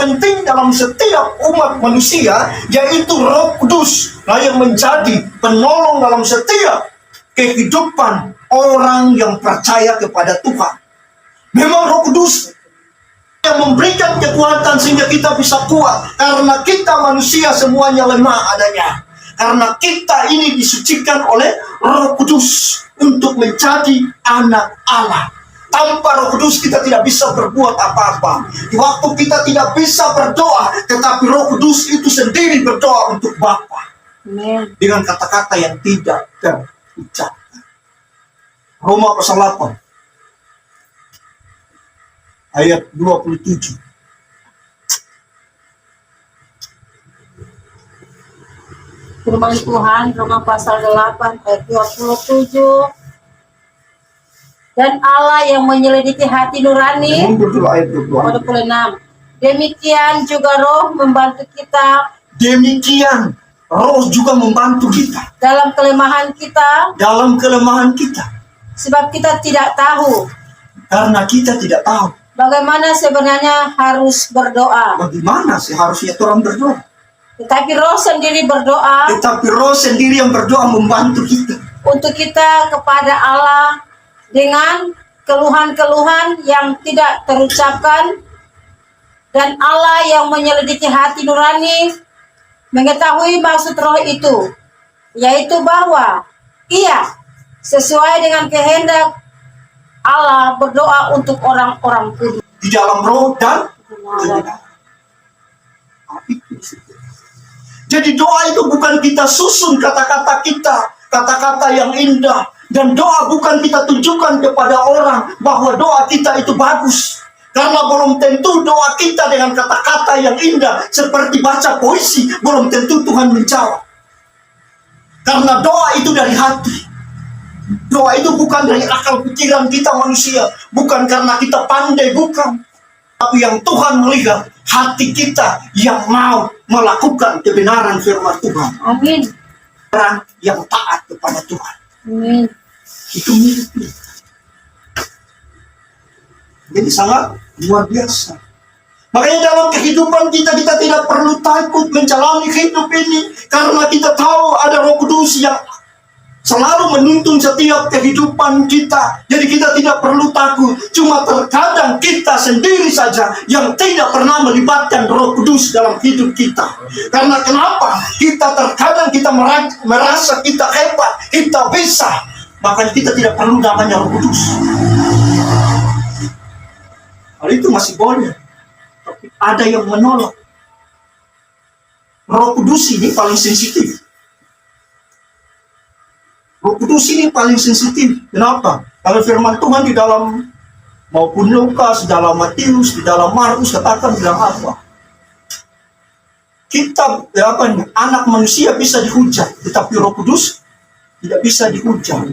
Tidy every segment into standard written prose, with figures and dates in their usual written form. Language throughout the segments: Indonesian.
penting dalam setiap umat manusia, yaitu Roh Kudus yang menjadi penolong dalam setiap kehidupan orang yang percaya kepada Tuhan. Memang Roh Kudus yang memberikan kekuatan sehingga kita bisa kuat, karena kita manusia semuanya lemah adanya. Karena kita ini disucikan oleh Roh Kudus untuk menjadi anak Allah. Tanpa Roh Kudus kita tidak bisa berbuat apa-apa. Di waktu kita tidak bisa berdoa, tetapi Roh Kudus itu sendiri berdoa untuk Bapa dengan kata-kata yang tidak terucapkan. Roma pasal 8 ayat 27. Firman Tuhan, Roma pasal 8 ayat 27. Dan Allah yang menyelidiki hati nurani, ayat 26. Demikian juga Roh membantu kita. Demikian Roh juga membantu kita Dalam kelemahan kita. dalam kelemahan kita. Sebab kita tidak tahu. Karena kita tidak tahu Bagaimana sebenarnya harus berdoa. bagaimana seharusnya orang berdoa. Tetapi Roh sendiri berdoa. Tetapi Roh sendiri yang berdoa membantu kita. Untuk kita kepada Allah dengan keluhan-keluhan yang tidak terucapkan. Dan Allah yang menyelidiki hati nurani mengetahui maksud Roh itu, yaitu bahwa Ia sesuai dengan kehendak Allah berdoa untuk orang-orang kudus. Di dalam Roh dan kebenaran. Jadi doa itu bukan kita susun kata-kata kita, kata-kata yang indah. Dan doa bukan kita tunjukkan kepada orang bahwa doa kita itu bagus. Karena belum tentu doa kita dengan kata-kata yang indah seperti baca puisi, belum tentu Tuhan menjawab. Karena doa itu dari hati. Doa itu bukan dari akal pikiran kita manusia. Bukan karena kita pandai, bukan. Tapi yang Tuhan melihat hati kita yang mau melakukan kebenaran firman Tuhan. Amin. Orang yang taat kepada Tuhan. Amin. Itu milik kita. Jadi sangat luar biasa. Makanya dalam kehidupan kita tidak perlu takut menjalani hidup ini. Karena kita tahu ada Roh Kudus yang selalu menuntun setiap kehidupan kita. Jadi kita tidak perlu takut. Cuma terkadang kita sendiri saja yang tidak pernah melibatkan Roh Kudus dalam hidup kita. Karena kenapa? Kita terkadang kita merasa kita hebat, kita bisa. Bahkan kita tidak perlu namanya Roh Kudus. Hal itu masih boleh. Tapi ada yang menolak. Roh Kudus ini paling sensitif. Roh Kudus ini paling sensitif. Kenapa? Kalau firman Tuhan di dalam maupun Lukas, di dalam Matius, di dalam Markus katakan bilang apa? Kita anak manusia bisa dihujat, tetapi Roh Kudus tidak bisa dihujat.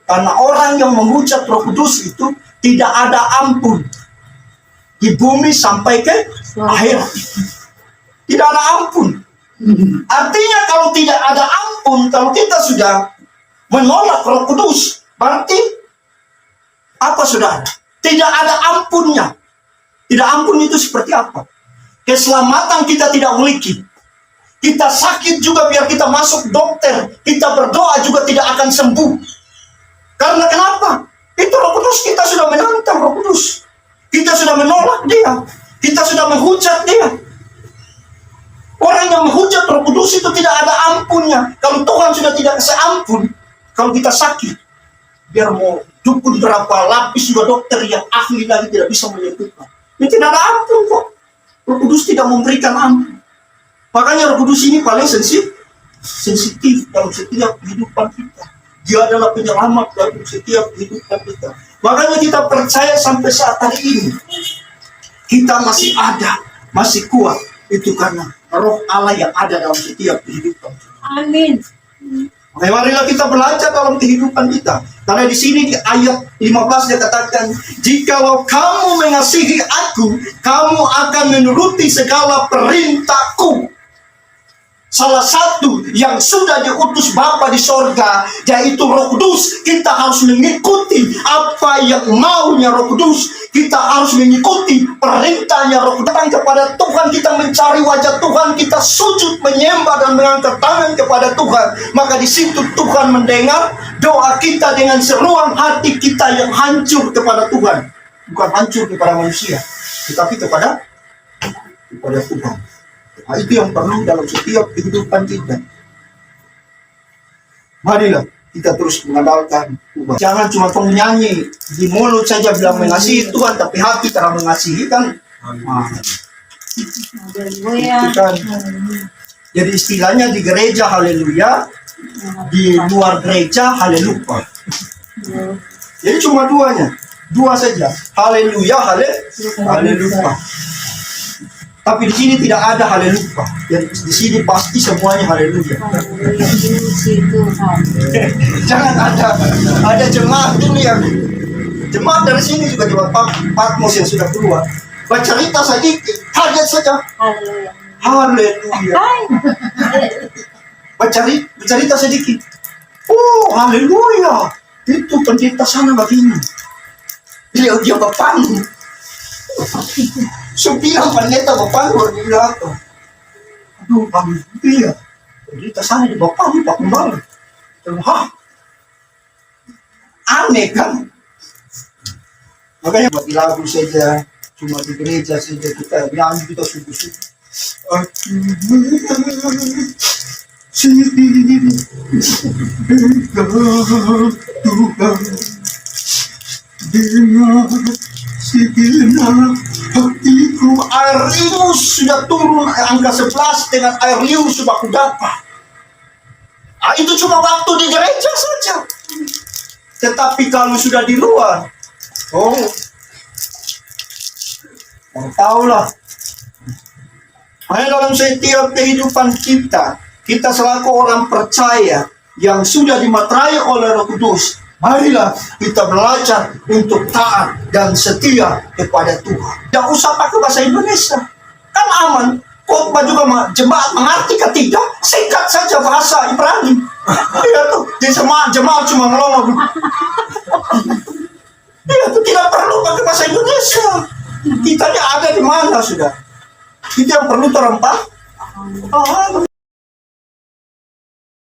Karena orang yang menghujat Roh Kudus itu tidak ada ampun di bumi sampai ke akhirat. Tidak ada ampun. Artinya kalau tidak ada ampun, kalau kita sudah menolak Roh Kudus, berarti apa saudara? Tidak ada ampunnya. Tidak ampun itu seperti apa? Keselamatan kita tidak memiliki. Kita sakit juga biar kita masuk dokter, kita berdoa juga tidak akan sembuh. Karena kenapa? Itu Roh Kudus, kita sudah menantang Roh Kudus. Kita sudah menolak dia. Kita sudah menghujat dia. Orang yang menghujat Roh Kudus itu tidak ada ampunnya. Kalau Tuhan sudah tidak kasih ampun, kalau kita sakit, biar mau dukun berapa lapis juga dokter yang ahli lagi tidak bisa menyembuhkan. Ini tidak ada ampun kok. Roh Kudus tidak memberikan ampun. Makanya Roh Kudus ini paling sensitif dalam setiap kehidupan kita. Dia adalah penyelamat dalam setiap kehidupan kita. Makanya kita percaya sampai saat hari ini kita masih ada, masih kuat. Itu karena Roh Allah yang ada dalam setiap kehidupan kita. Amin. Marilah kita belajar dalam kehidupan kita. Karena di sini di ayat 15 dia katakan, jikalau kamu mengasihi aku, kamu akan menuruti segala perintahku. salah satu yang sudah diutus Bapa di sorga, yaitu Roh Kudus. Kita harus mengikuti apa yang maunya Roh Kudus. Kita harus mengikuti perintahnya Roh Kudus. Datang kepada Tuhan, kita mencari wajah Tuhan, kita sujud menyembah dan mengangkat tangan kepada Tuhan. Maka di situ Tuhan mendengar doa kita dengan seruan hati kita yang hancur kepada Tuhan. Bukan hancur kepada manusia, tetapi kepada Tuhan. Nah, itu yang perlu dalam setiap kehidupan kita. Marilah kita terus mengandalkan Tuhan. Jangan cuma penyanyi di mulut saja bilang mengasihi Tuhan, tapi hati tidak mengasihi kan. Nah, itu kan. Jadi istilahnya di gereja haleluya, di luar gereja haleluya. Jadi cuma dua saja, haleluya, haleluya. Tapi di sini tidak ada haleluya. Jadi di sini pasti semuanya haleluya. Jangan ada jemaat dulu yang jemaat dari sini juga jemaat Patmos yang sudah keluar. Bercerita sedikit, kaget saja. Haleluya. Bercerita sedikit. Oh, haleluya. Itu pendeta sana begini. Dia berpanggung. Sembilan pendeta berpanggung di belakang. Aduh, haleluya. Pendeta sana di berpanggung, Pak Kembali. Hah? Aneh kan? Makanya buat di lagu saja, cuma di gereja saja kita nyanyi, kita sungguh-sungguh. Dengar segenap hatiku, air liur sudah turun angka 11 dengan air liur sudah aku dapat. Itu cuma waktu di gereja saja. Tetapi kalau sudah di luar, tahulah. Hanya dalam setiap kehidupan kita selaku orang percaya yang sudah dimaterai oleh Roh Kudus, marilah kita belajar untuk taat dan setia kepada Tuhan. Tidak usah pakai bahasa Indonesia, kan aman. Khotbah juga jemaat mengerti ketiga, singkat saja bahasa Ibrani. Iya tuh, di jemaat cuma ngelongok. Iya tuh, tidak perlu pakai bahasa Indonesia. Kita ada di mana sudah. Kita yang perlu terempat.